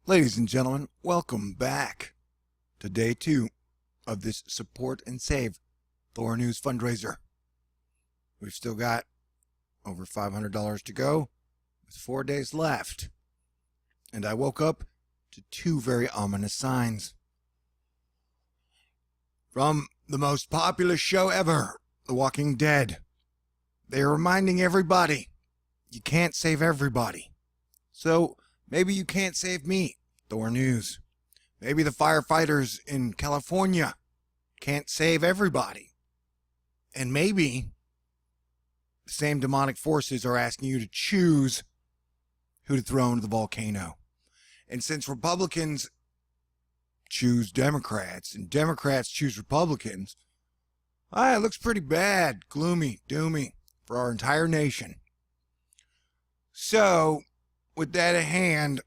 Ladies and gentlemen, welcome back to day 2 of this Support and Save THORnews fundraiser. We've still got over $500 to go with 4 days left. And I woke up to 2 very ominous signs. From the most popular show ever, The Walking Dead. They are reminding everybody, you can't save everybody. So maybe you can't save me, THORnews. Maybe the firefighters in California can't save everybody. And maybe the same demonic forces are asking you to choose who to throw into the volcano. And since Republicans choose Democrats and Democrats choose Republicans, it looks pretty bad, gloomy, doomy for our entire nation. So, with that at hand,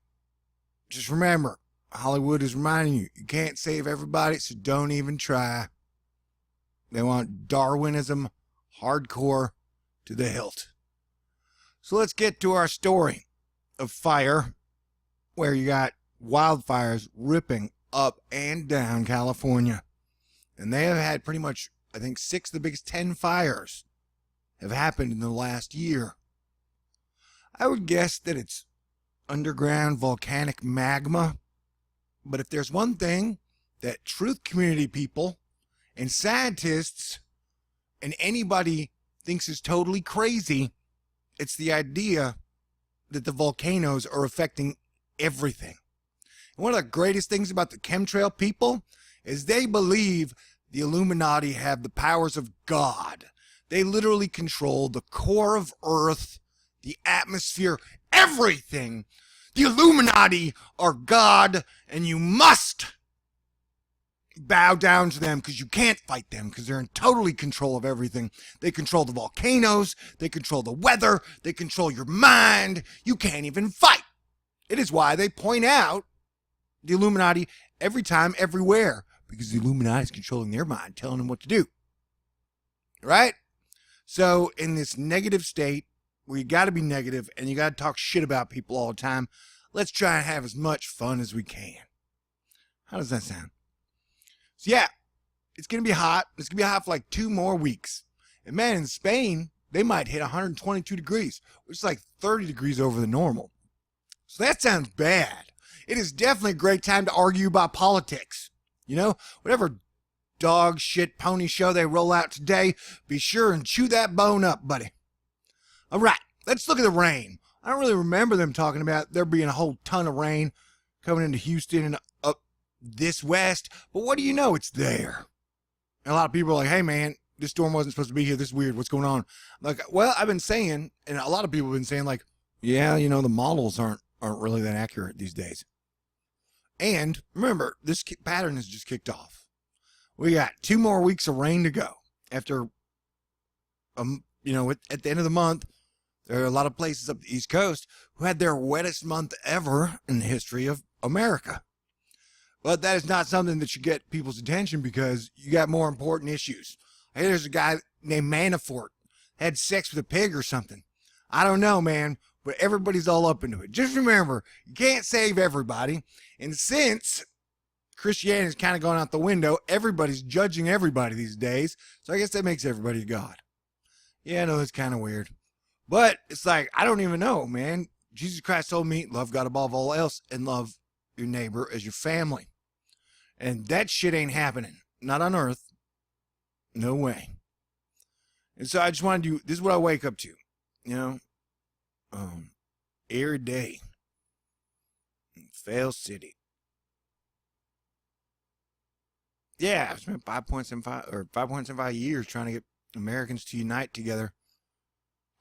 just remember, Hollywood is reminding you, you can't save everybody, so don't even try. They want Darwinism hardcore to the hilt. So let's get to our story of fire, where you got wildfires ripping up and down California. And they have had pretty much, I think, 6 of the biggest 10 fires have happened in the last year. I would guess that it's underground volcanic magma. But if there's one thing that truth community people and scientists and anybody thinks is totally crazy, it's the idea that the volcanoes are affecting everything. And one of the greatest things about the chemtrail people is they believe the Illuminati have the powers of God. They literally control the core of Earth, the atmosphere, everything. The Illuminati are God, and you must bow down to them because you can't fight them because they're in totally control of everything. They control the volcanoes, they control the weather, they control your mind. You can't even fight. It is why they point out the Illuminati every time, everywhere, because the Illuminati is controlling their mind, telling them what to do. Right? So in this negative state, where you got to be negative and you got to talk shit about people all the time, let's try and have as much fun as we can. How does that sound? So yeah, it's going to be hot. It's going to be hot for like 2 more weeks. And man, in Spain, they might hit 122 degrees, which is like 30 degrees over the normal. So that sounds bad. It is definitely a great time to argue about politics. You know, whatever dog shit pony show they roll out today, be sure and chew that bone up, buddy. All right, let's look at the rain. I don't really remember them talking about there being a whole ton of rain coming into Houston and up this west, but what do you know? It's there. And a lot of people are like, hey man, this storm wasn't supposed to be here. This is weird. What's going on? Like, well, I've been saying, and a lot of people have been saying like, yeah, you know, the models aren't really that accurate these days. And remember, this pattern has just kicked off. We got 2 more weeks of rain to go after, you know, at the end of the month. There are a lot of places up the East Coast who had their wettest month ever in the history of America. But that is not something that should get people's attention because you got more important issues. Hey, there's a guy named Manafort had sex with a pig or something. I don't know, man, but everybody's all up into it. Just remember, you can't save everybody. And since Christianity is kind of going out the window, everybody's judging everybody these days. So I guess that makes everybody a god. Yeah, I know it's kind of weird. But it's like, I don't even know, man. Jesus Christ told me, love God above all else and love your neighbor as your family. And that shit ain't happening. Not on earth. No way. And so I just want to do, this is what I wake up to. You know? Every day. In Fail City. Yeah, I've spent 5.75 years trying to get Americans to unite together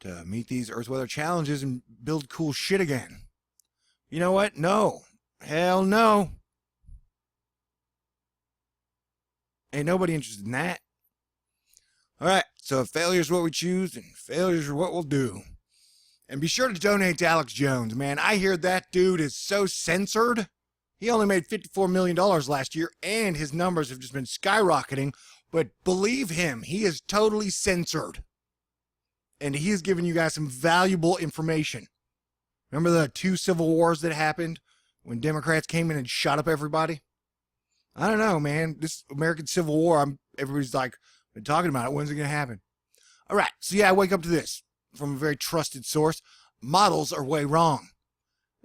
to meet these Earth weather challenges and build cool shit again. You know what? No. Hell no. Ain't nobody interested in that. All right, so if failure is what we choose, and failures are what we'll do. And be sure to donate to Alex Jones, man. I hear that dude is so censored. He only made $54 million last year, and his numbers have just been skyrocketing. But believe him, he is totally censored. And he has given you guys some valuable information. Remember the 2 civil wars that happened when Democrats came in and shot up everybody? I don't know, man. This American Civil War, everybody's like, been talking about it. When's it going to happen? All right. So, yeah, I wake up to this from a very trusted source. Models are way wrong.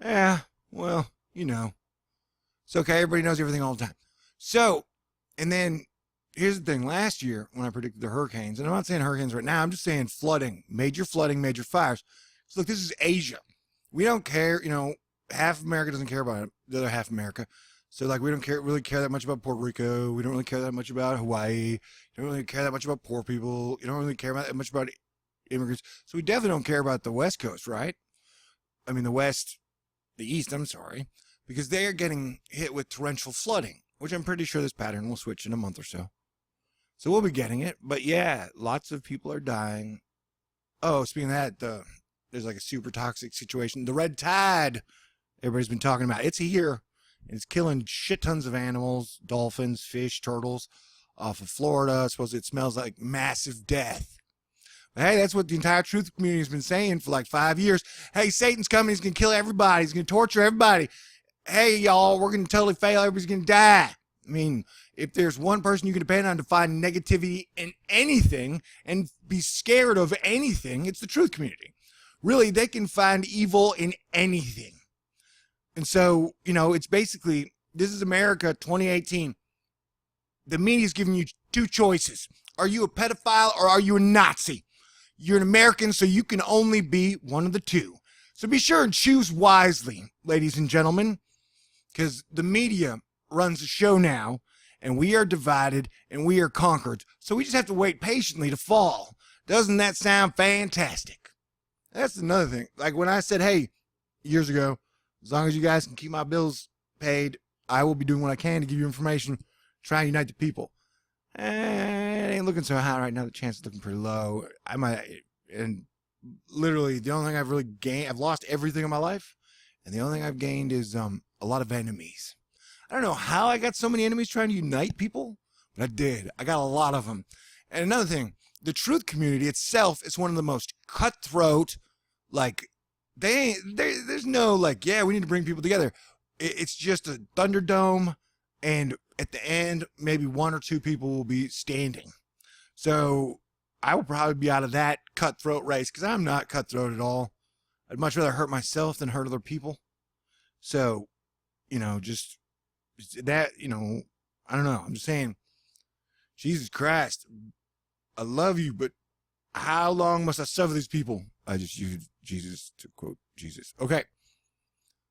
Yeah, well, you know. It's okay. Everybody knows everything all the time. So, and then here's the thing. Last year, when I predicted the hurricanes, and I'm not saying hurricanes right now, I'm just saying flooding, major fires. So, look, this is Asia. We don't care, half of America doesn't care about it, the other half of America. So, like, we don't really care that much about Puerto Rico. We don't really care that much about Hawaii. You don't really care that much about poor people. You don't really care that much about immigrants. So, we definitely don't care about the West Coast, right? I mean, the East, I'm sorry, because they are getting hit with torrential flooding, which I'm pretty sure this pattern will switch in a month or so. So, we'll be getting it. But, yeah, lots of people are dying. Oh, speaking of that, there's like a super toxic situation. The red tide everybody's been talking about. It's here. It's killing shit tons of animals, dolphins, fish, turtles off of Florida. I suppose it smells like massive death. But hey, that's what the entire truth community has been saying for like 5 years. Hey, Satan's coming. He's going to kill everybody. He's going to torture everybody. Hey, y'all, we're going to totally fail. Everybody's going to die. I mean, if there's one person you can depend on to find negativity in anything and be scared of anything, it's the truth community. Really, they can find evil in anything. And so, it's basically, this is America 2018. The media's giving you two choices. Are you a pedophile or are you a Nazi? You're an American, so you can only be one of the two. So be sure and choose wisely, ladies and gentlemen, because the media runs the show now, and we are divided and we are conquered. So we just have to wait patiently to fall. Doesn't that sound fantastic? That's another thing. Like when I said, hey, years ago, as long as you guys can keep my bills paid, I will be doing what I can to give you information, try and unite the people. It ain't looking so high right now. The chance is looking pretty low. And literally the only thing I've really gained, I've lost everything in my life, and the only thing I've gained is a lot of enemies. I don't know how I got so many enemies trying to unite people, but I did. I got a lot of them. And another thing, the truth community itself is one of the most cutthroat, like, there's no like, yeah, we need to bring people together. It's just a Thunderdome, and at the end, maybe one or two people will be standing. So I will probably be out of that cutthroat race because I'm not cutthroat at all. I'd much rather hurt myself than hurt other people. So, just that, I don't know. I'm just saying, Jesus Christ, I love you, but how long must I suffer these people? I just used Jesus to quote Jesus. Okay.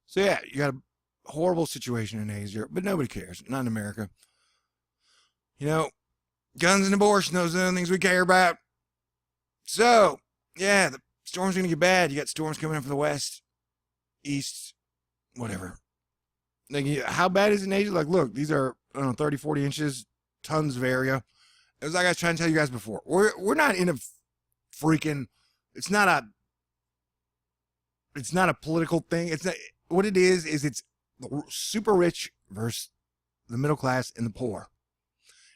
So yeah, you got a horrible situation in Asia, but nobody cares. Not in America. Guns and abortion, those are the things we care about. So, yeah, the storm's going to get bad. You got storms coming in from the west, east, whatever. Like, how bad is it in Asia? Like, look, these are, 30, 40 inches, tons of area. It was like I was trying to tell you guys before. We're not in a freaking, it's not a political thing. It's not, what it is it's the super rich versus the middle class and the poor.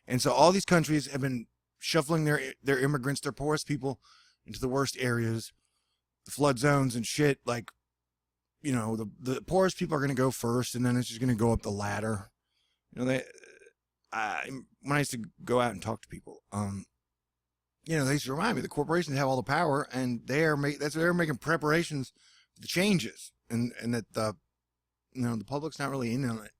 And so all these countries have been shuffling their immigrants, their poorest people, into the worst areas, the flood zones and shit. Like, the poorest people are going to go first, and then it's just going to go up the ladder. When I used to go out and talk to people, they used to remind me the corporations have all the power, and they're making preparations for the changes, and that the public's not really in on it.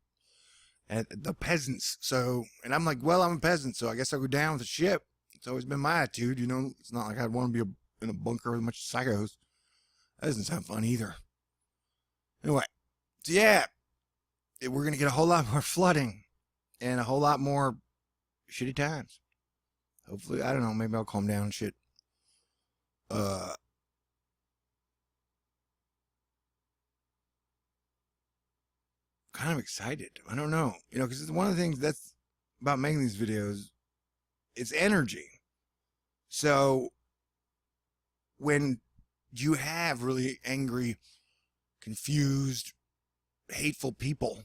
And the peasants. So, and I'm like, well, I'm a peasant, so I guess I'll go down with the ship. It's always been my attitude, It's not like I'd want to be in a bunker with a bunch of psychos. That doesn't sound fun either. Anyway, so yeah, we're going to get a whole lot more flooding and a whole lot more shitty times. Hopefully, I don't know, maybe I'll calm down and shit. Kind of excited. I don't know, because it's one of the things that's about making these videos. It's energy. So when you have really angry, confused, hateful people,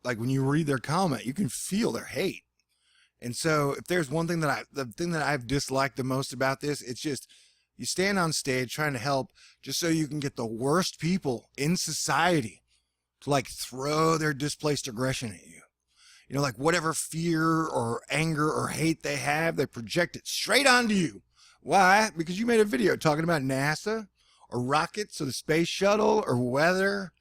like when you read their comment, you can feel their hate. And so if there's one thing the thing that I've disliked the most about this, it's just you stand on stage trying to help just so you can get the worst people in society to like throw their displaced aggression at you. You know, like whatever fear or anger or hate they have, they project it straight onto you. Why? Because you made a video talking about NASA or rockets or the space shuttle or weather,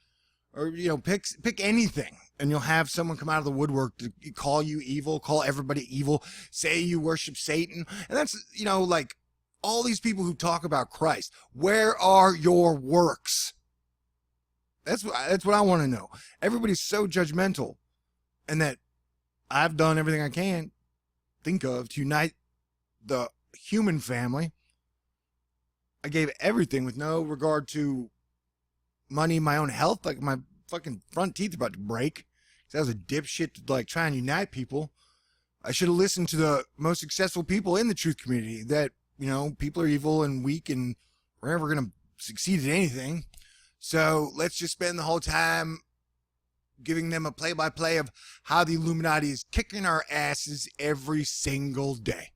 or, you know, pick anything, and you'll have someone come out of the woodwork to call you evil, call everybody evil, say you worship Satan. And that's, you know, like all these people who talk about Christ. Where are your works? That's what I want to know. Everybody's so judgmental, and that I've done everything I can think of to unite the human family. I gave everything with no regard to money, my own health. Like my fucking front teeth are about to break. I was a dipshit to like try and unite people. I should have listened to the most successful people in the truth community, that, you know, people are evil and weak and we're never going to succeed at anything. So let's just spend the whole time giving them a play-by-play of how the Illuminati is kicking our asses every single day.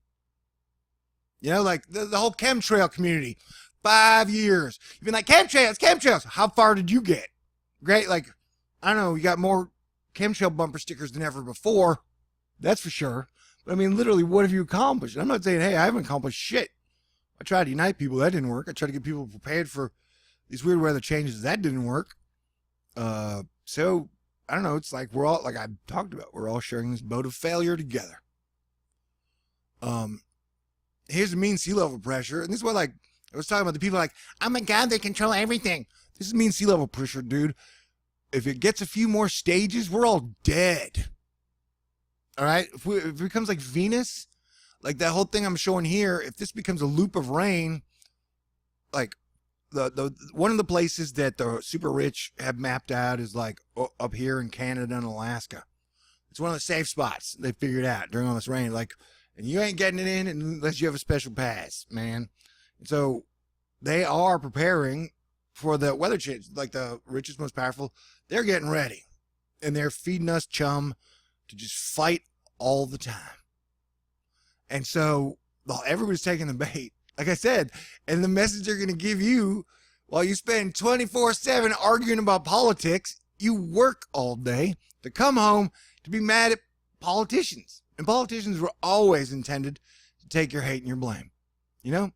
You know, like the whole chemtrail community. 5 years. You've been like, chemtrails. How far did you get? Great. Like, I don't know, you got more chemtrail bumper stickers than ever before. That's for sure. But I mean, literally, what have you accomplished? I'm not saying, hey, I haven't accomplished shit. I tried to unite people. That didn't work. I tried to get people prepared for these weird weather changes. That didn't work. So I don't know. It's like we're all, like I talked about, we're all sharing this boat of failure together. Here's the mean sea level pressure. And this is what, like, I was talking about the people like, oh my God, they control everything. This is mean sea level pressure, dude. If it gets a few more stages, we're all dead. All right? If it becomes like Venus, like that whole thing I'm showing here, if this becomes a loop of rain, like the one of the places that the super rich have mapped out is like up here in Canada and Alaska. It's one of the safe spots they figured out during all this rain. Like, and you ain't getting it in unless you have a special pass, man. And so they are preparing for the weather change. Like the richest, most powerful, they're getting ready. And they're feeding us chum to just fight all the time. And so everybody's taking the bait. Like I said, and the message they're going to give you while you spend 24/7 arguing about politics, you work all day to come home to be mad at politicians. And politicians were always intended to take your hate and your blame. You know?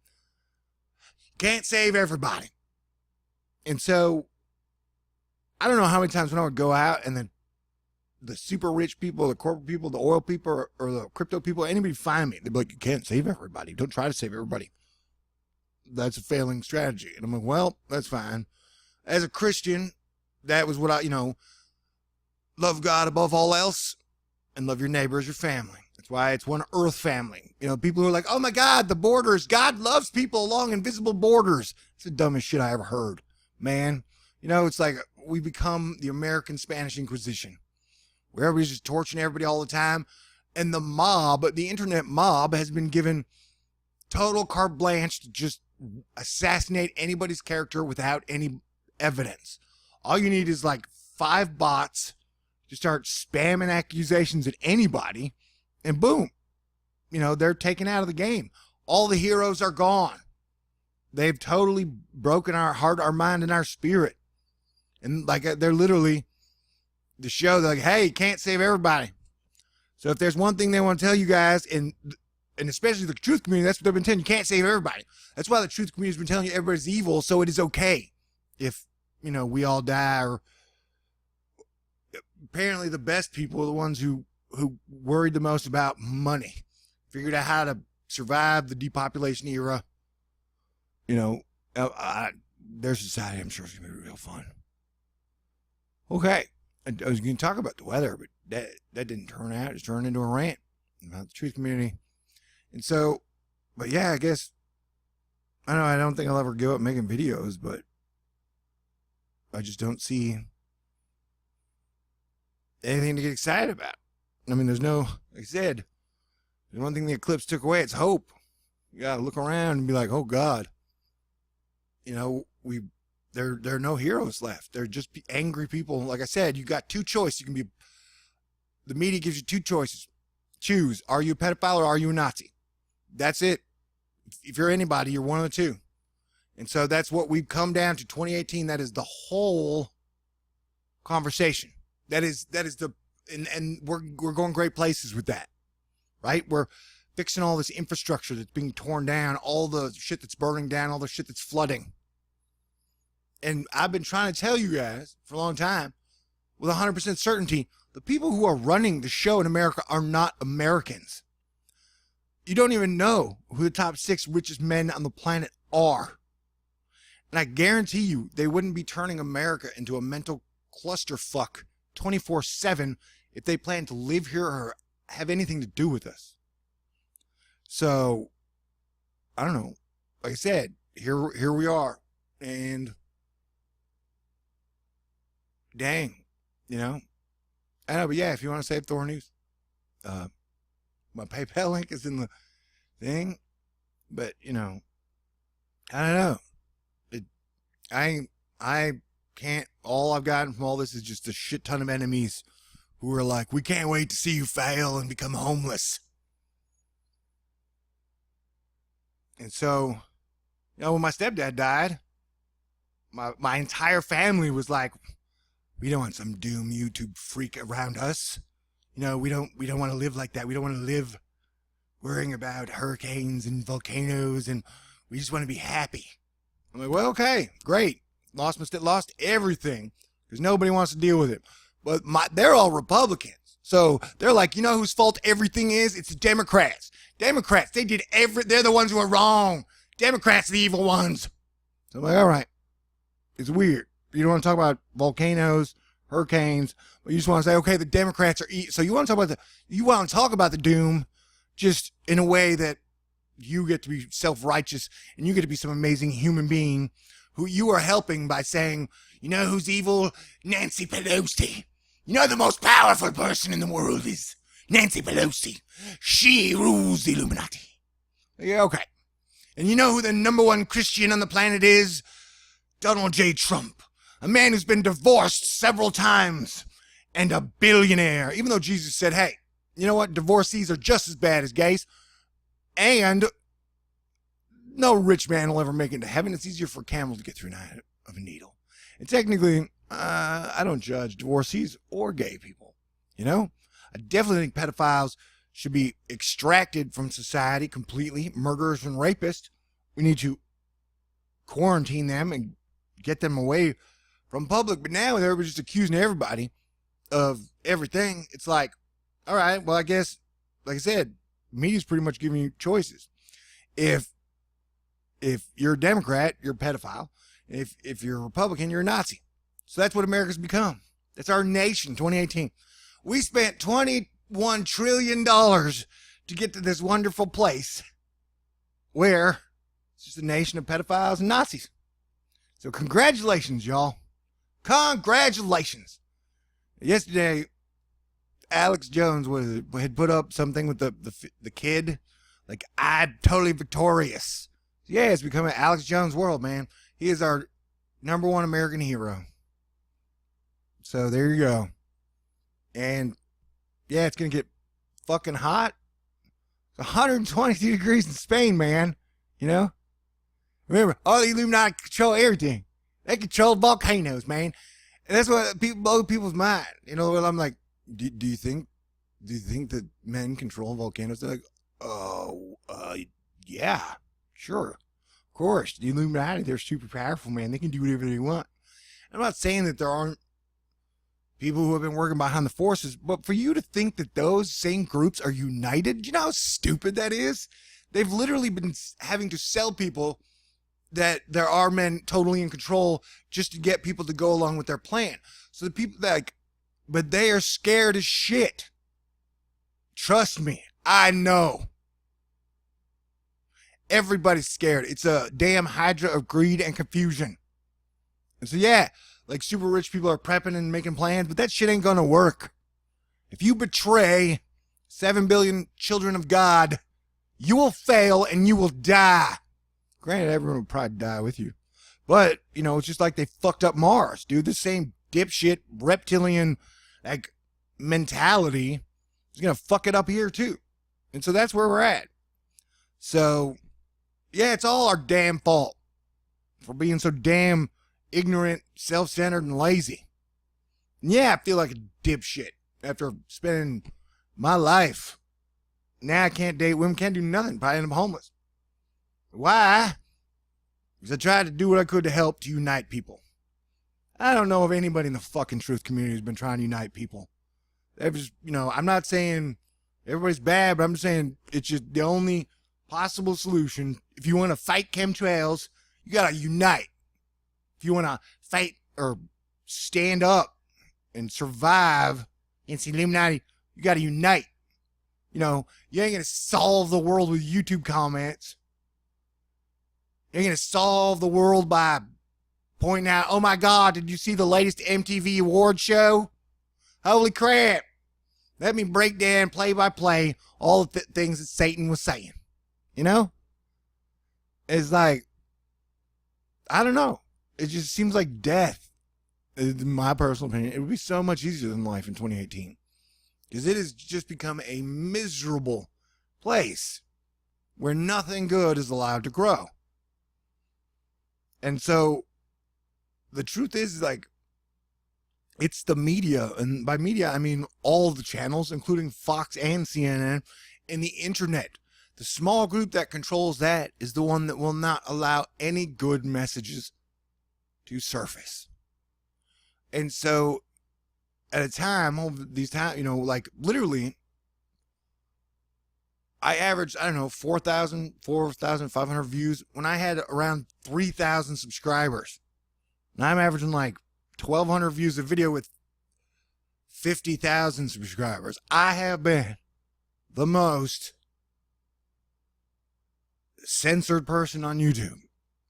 Can't save everybody. And so, I don't know how many times when I would go out and the super rich people, the corporate people, the oil people, or the crypto people, anybody find me, they'd be like, you can't save everybody. Don't try to save everybody. That's a failing strategy. And I'm like, well, that's fine. As a Christian, that was what I, you know, love God above all else and love your neighbor as your family. That's why it's one earth family. You know, people who are like, oh my God, the borders. God loves people along invisible borders. It's the dumbest shit I ever heard, man. You know, it's like we become the American Spanish Inquisition, where everybody's just torturing everybody all the time. And the mob, the internet mob, has been given total carte blanche to just assassinate anybody's character without any evidence. All you need is like 5 bots to start spamming accusations at anybody, and boom, you know, they're taken out of the game. All the heroes are gone. They've totally broken our heart, our mind, and our spirit. And like they're literally the show. They're like, hey, you can't save everybody. So if there's one thing they want to tell you guys, and especially the truth community, that's what they've been telling you, can't save everybody. That's why the truth community has been telling you everybody's evil, so it is okay if, you know, we all die. Or apparently the best people are the ones who worried the most about money, figured out how to survive the depopulation era. You know, their society, I'm sure, is going to be real fun. Okay, I was going to talk about the weather, but that didn't turn out. It turned into a rant about the truth community. And so, but yeah, I guess, I don't know, I don't think I'll ever give up making videos, but I just don't see anything to get excited about. I mean, there's no, like I said, the one thing the eclipse took away, it's hope. You gotta look around and be like, oh God, you know, there are no heroes left. They're just angry people. Like I said, you got 2 choices. You can be, the media gives you 2 choices. Choose. Are you a pedophile or are you a Nazi? That's it. If you're anybody, you're one of the 2. And so that's what we've come down to 2018. That is the whole conversation. That is the, and we're going great places with that, right? We're fixing all this infrastructure that's being torn down, all the shit that's burning down, all the shit that's flooding. And I've been trying to tell you guys for a long time, with 100% certainty, the people who are running the show in America are not Americans. You don't even know who the top 6 richest men on the planet are. And I guarantee you, they wouldn't be turning America into a mental clusterfuck 24/7 if they plan to live here or have anything to do with us. So, I don't know. Like I said, here we are. And dang, you know. I know, but yeah, if you want to save THORnews, my PayPal link is in the thing. But, you know, I don't know. I can't, all I've gotten from all this is just a shit ton of enemies who are like, we can't wait to see you fail and become homeless. And so, you know, when my stepdad died, my entire family was like, we don't want some doom YouTube freak around us. You know, we don't want to live like that. We don't want to live worrying about hurricanes and volcanoes, and we just want to be happy. I'm like, well, okay, great. Lost everything because nobody wants to deal with it. But they're all Republicans. So they're like, you know whose fault everything is? It's the Democrats. Democrats, they're the ones who are wrong. Democrats are the evil ones. So I'm like, all right. It's weird. You don't want to talk about volcanoes, hurricanes, but you just want to say, okay, the Democrats are so you want to talk about the doom just in a way that you get to be self-righteous and you get to be some amazing human being who you are helping by saying, you know who's evil? Nancy Pelosi. You know the most powerful person in the world is Nancy Pelosi. She rules the Illuminati. Yeah, okay. And you know who the number one Christian on the planet is? Donald J. Trump. A man who's been divorced several times and a billionaire. Even though Jesus said, hey, you know what? Divorcees are just as bad as gays. And no rich man will ever make it to heaven. It's easier for a camel to get through an eye of a needle. And technically, I don't judge divorcees or gay people. You know? I definitely think pedophiles should be extracted from society completely. Murderers and rapists. We need to quarantine them and get them away from public. But now everybody's just accusing everybody of everything. It's like, all right, well, I guess, like I said, media's pretty much giving you choices. If you're a Democrat, you're a pedophile. If you're a Republican, you're a Nazi. So that's what America's become. That's our nation, 2018. We spent $21 trillion to get to this wonderful place where it's just a nation of pedophiles and Nazis. So congratulations, y'all. Congratulations. Yesterday, Alex Jones had put up something with the kid. Like, I'm totally victorious. Yeah, it's becoming Alex Jones' world, man. He is our number one American hero. So there you go. And yeah, it's going to get fucking hot. It's 122 degrees in Spain, man. You know? Remember, all the Illuminati control everything. They control volcanoes, man. And that's what blows people's mind. You know, I'm like, do you think that men control volcanoes? They're like, yeah, sure. Of course. The Illuminati, they're super powerful, man. They can do whatever they want. I'm not saying that there aren't people who have been working behind the forces, but for you to think that those same groups are united, do you know how stupid that is? They've literally been having to sell people that there are men totally in control just to get people to go along with their plan. So the people but they are scared as shit. Trust me, I know. Everybody's scared. It's a damn hydra of greed and confusion. And so yeah, like super rich people are prepping and making plans, but that shit ain't gonna work. If you betray 7 billion children of God, you will fail and you will die. Granted, everyone would probably die with you. But, you know, it's just like they fucked up Mars, dude. The same dipshit reptilian mentality is gonna fuck it up here too. And so that's where we're at. So yeah, it's all our damn fault for being so damn ignorant, self-centered, and lazy. Yeah, I feel like a dipshit after spending my life. Now I can't date women, can't do nothing. Probably end up homeless. Why? Because I tried to do what I could to help to unite people. I don't know if anybody in the fucking truth community has been trying to unite people. They've just, I'm not saying everybody's bad, but I'm just saying it's just the only possible solution. If you want to fight chemtrails, you got to unite. If you want to fight or stand up and survive against the Illuminati, you got to unite. You ain't going to solve the world with YouTube comments. You ain't going to solve the world by pointing out, oh my God, did you see the latest MTV award show? Holy crap. Let me break down play by play all the things that Satan was saying. It's like, I don't know. It just seems like death, in my personal opinion. It would be so much easier than life in 2018. Because it has just become a miserable place where nothing good is allowed to grow. And so the truth is, like, it's the media, and by media I mean all the channels, including Fox and CNN, and the internet. The small group that controls that is the one that will not allow any good messages to surface. And so at a time, over these times, like literally, I averaged, 4,500 views when I had around 3,000 subscribers. And I'm averaging like 1,200 views a video with 50,000 subscribers. I have been the most censored person on YouTube.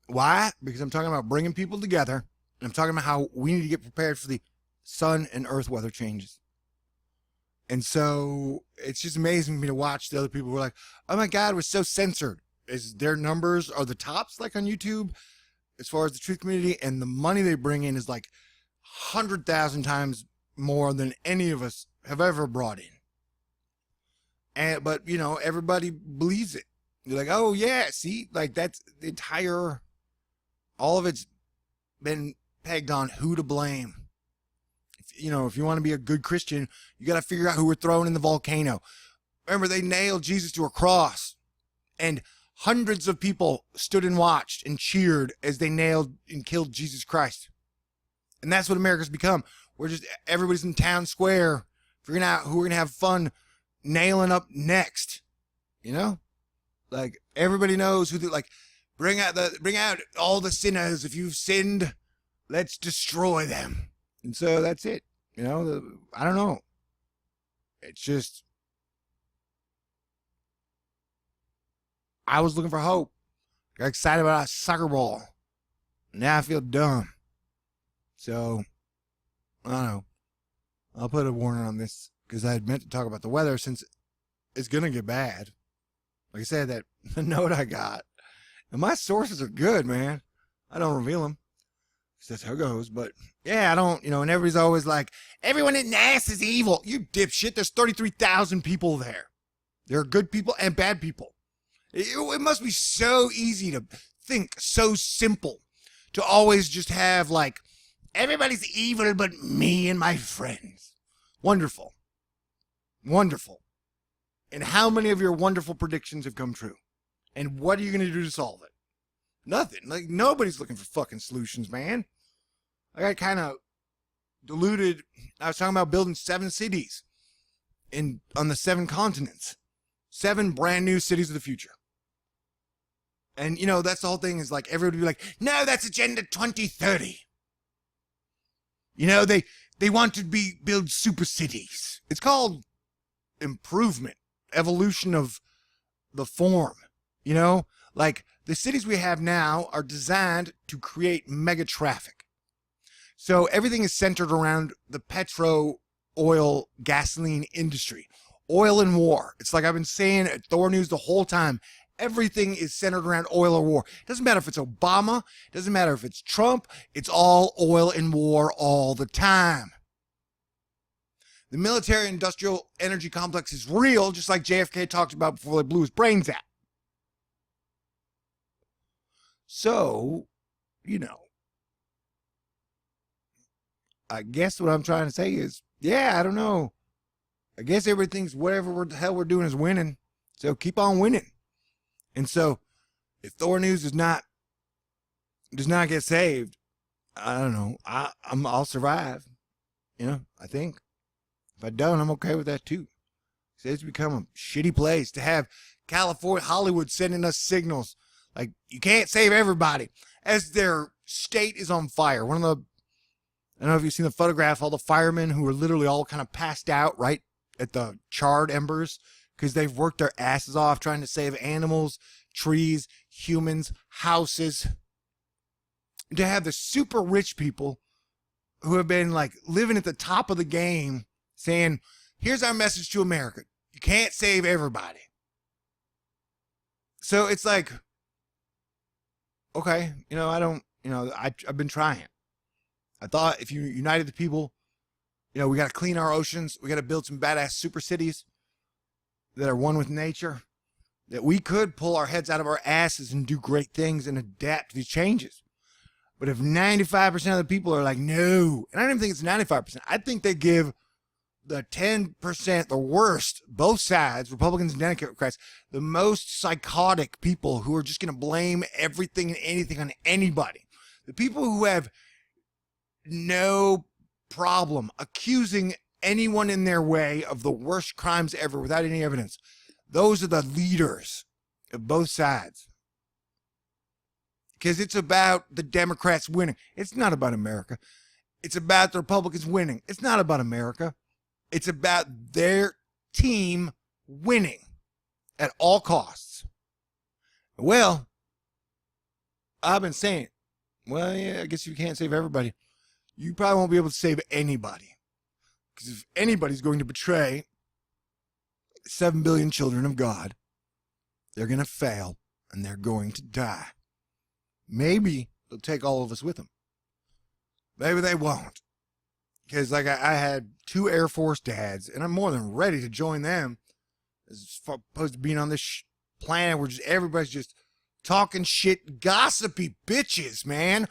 Why? Because I'm talking about bringing people together. And I'm talking about how we need to get prepared for the sun and earth weather changes. And so it's just amazing to me to watch the other people who are like, oh my God, we're so censored. Is their numbers are the tops like on YouTube as far as the truth community, and the money they bring in is like 100,000 times more than any of us have ever brought in. But everybody believes it. They're like, oh yeah, see, like that's the entire, all of it's been pegged on who to blame. If you want to be a good Christian, you got to figure out who we're throwing in the volcano. Remember, they nailed Jesus to a cross, and hundreds of people stood and watched and cheered as they nailed and killed Jesus Christ. And that's what America's become. Everybody's in town square figuring out who we're going to have fun nailing up next. Like everybody knows who bring out all the sinners. If you've sinned, let's destroy them. And so that's it. I don't know. It's just, I was looking for hope. Got excited about a soccer ball. Now I feel dumb. So, I don't know. I'll put a warning on this because I had meant to talk about the weather since it's going to get bad. Like I said, that the note I got. And my sources are good, man. I don't reveal them. That's how it goes. But yeah, I don't, and everybody's always like, everyone in NASA is evil. You dipshit. There's 33,000 people there. There are good people and bad people. It must be so easy to think, so simple, to always just have like, everybody's evil but me and my friends. Wonderful. Wonderful. And how many of your wonderful predictions have come true? And what are you going to do to solve it? Nothing. Like, nobody's looking for fucking solutions, man. I got kind of deluded. I was talking about building 7 cities on the 7 continents. 7 brand new cities of the future. And, that's the whole thing is like, everybody would be like, no, that's Agenda 2030. They want to build super cities. It's called improvement, evolution of the form. Like the cities we have now are designed to create mega traffic. So everything is centered around the oil, gasoline industry. Oil and war. It's like I've been saying at THORnews the whole time. Everything is centered around oil or war. It doesn't matter if it's Obama. It doesn't matter if it's Trump. It's all oil and war all the time. The military-industrial energy complex is real, just like JFK talked about before they blew his brains out. So, I guess what I'm trying to say is, yeah, I don't know. I guess everybody thinks whatever the hell we're doing is winning. So keep on winning. And so if THORnews does not get saved, I don't know. I'll survive. I think. If I don't, I'm okay with that too. It's become a shitty place to have California, Hollywood sending us signals like you can't save everybody as their state is on fire. I don't know if you've seen the photograph, all the firemen who are literally all kind of passed out right at the charred embers because they've worked their asses off trying to save animals, trees, humans, houses. To have the super rich people who have been like living at the top of the game saying, here's our message to America. You can't save everybody. So it's like, okay, I've been trying. I thought if you united the people, we got to clean our oceans. We got to build some badass super cities that are one with nature, that we could pull our heads out of our asses and do great things and adapt to these changes. But if 95% of the people are like, no, and I don't even think it's 95%. I think they give the 10%, the worst, both sides, Republicans and Democrats, the most psychotic people who are just going to blame everything and anything on anybody. The people who have no problem accusing anyone in their way of the worst crimes ever without any evidence. Those are the leaders of both sides. Because it's about the Democrats winning. It's not about America. It's about the Republicans winning. It's not about America. It's about their team winning at all costs. Well, I've been saying, well, yeah, I guess you can't save everybody. You probably won't be able to save anybody. Because if anybody's going to betray 7 billion children of God, they're going to fail and they're going to die. Maybe they'll take all of us with them. Maybe they won't. Because like I had 2 Air Force dads, and I'm more than ready to join them as opposed to being on this planet where just everybody's just talking shit, gossipy bitches, man.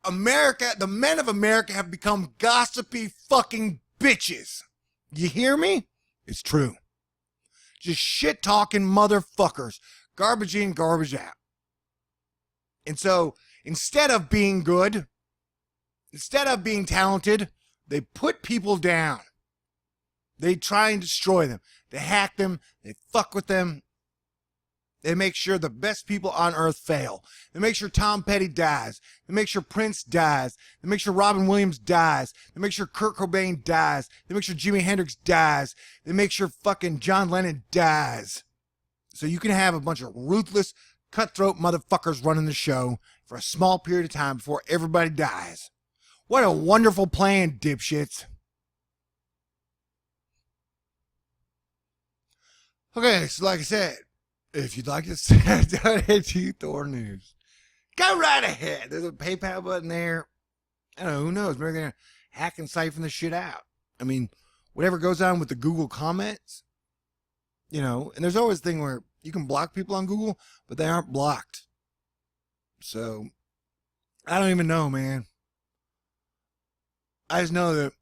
America, the men of America have become gossipy fucking bitches. You hear me? It's true. Just shit talking motherfuckers. Garbage in, garbage out. And so instead of being good, instead of being talented, they put people down. They try and destroy them. They hack them. They fuck with them. They make sure the best people on earth fail. They make sure Tom Petty dies. They make sure Prince dies. They make sure Robin Williams dies. They make sure Kurt Cobain dies. They make sure Jimi Hendrix dies. They make sure fucking John Lennon dies. So you can have a bunch of ruthless, cutthroat motherfuckers running the show for a small period of time before everybody dies. What a wonderful plan, dipshits. Okay, so like I said, if you'd like to donate to THORnews, go right ahead. There's a PayPal button there. I don't know, who knows? Maybe they're going to hack and siphon the shit out. I mean, whatever goes on with the Google comments, and there's always a thing where you can block people on Google, but they aren't blocked. So, I don't even know, man. I just know that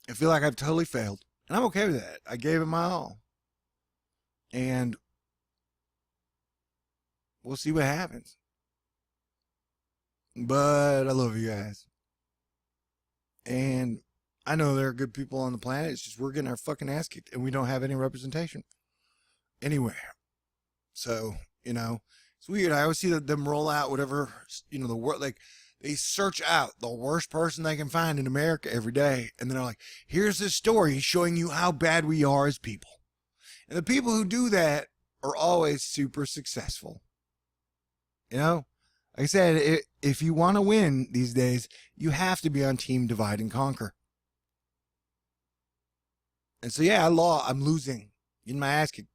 I feel like I've totally failed. And I'm okay with that. I gave it my all. And we'll see what happens. But I love you guys. And I know there are good people on the planet. It's just we're getting our fucking ass kicked and we don't have any representation anywhere. So, it's weird. I always see them roll out whatever, the world, like they search out the worst person they can find in America every day. And then they're like, here's this story showing you how bad we are as people. And the people who do that are always super successful. Like I said, if you want to win these days, you have to be on Team Divide and Conquer. And so, yeah, I'm losing. Getting my ass kicked.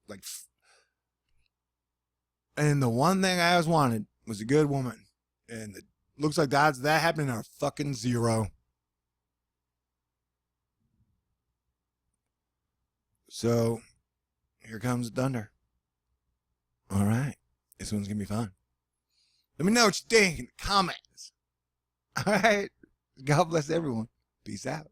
And the one thing I always wanted was a good woman. And it looks like the odds of that happening are fucking zero. So, here comes the thunder. All right. This one's going to be fun. Let me know what you think in the comments. All right. God bless everyone. Peace out.